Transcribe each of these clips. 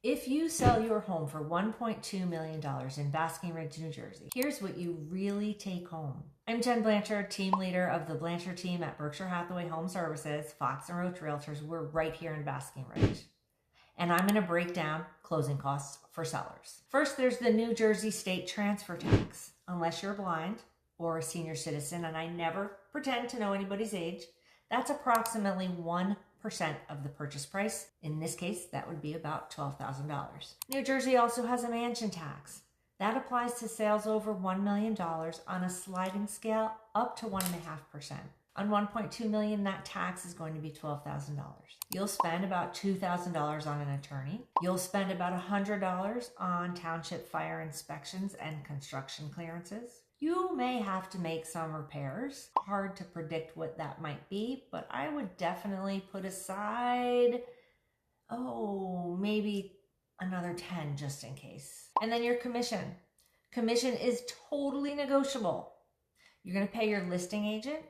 If you sell your home for $1.2 million in Basking Ridge, New Jersey, here's what you really take home. I'm Jen Blanchard, team leader of the Blanchard team at Berkshire Hathaway Home Services, Fox & Roach Realtors. We're right here in Basking Ridge. And I'm going to break down closing costs for sellers. First, there's the New Jersey state transfer tax. Unless you're blind or a senior citizen, and I never pretend to know anybody's age, that's approximately 1% of the purchase price. In this case, that would be about $12,000. New Jersey also has a mansion tax. That applies to sales over $1 million on a sliding scale up to 1.5%. On $1.2 million, that tax is going to be $12,000. You'll spend about $2,000 on an attorney. You'll spend about $100 on township fire inspections and construction clearances. You may have to make some repairs. Hard to predict what that might be, but I would definitely put aside, maybe another 10 just in case. And then your commission. Commission is totally negotiable. You're going to pay your listing agent,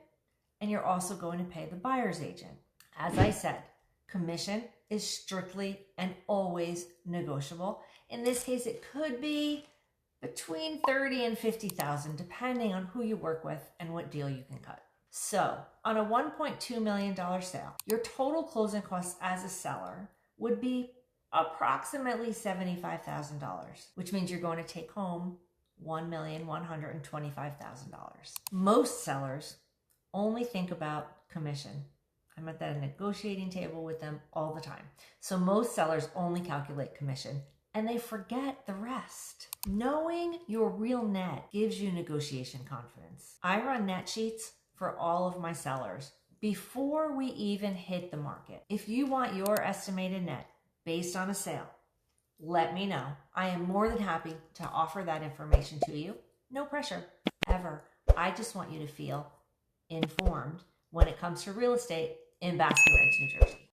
and you're also going to pay the buyer's agent. As I said, commission is strictly and always negotiable. In this case, it could be between $30,000 and $50,000, depending on who you work with and what deal you can cut. So on a $1.2 million sale, your total closing costs as a seller would be approximately $75,000, which means you're going to take home $1,125,000. Most sellers only think about commission. I'm at that negotiating table with them all the time. So most sellers only calculate commission and they forget the rest. Knowing your real net gives you negotiation confidence. I run net sheets for all of my sellers before we even hit the market. If you want your estimated net based on a sale, let me know. I am more than happy to offer that information to you. No pressure, ever. I just want you to feel informed when it comes to real estate in Basking Ridge, New Jersey.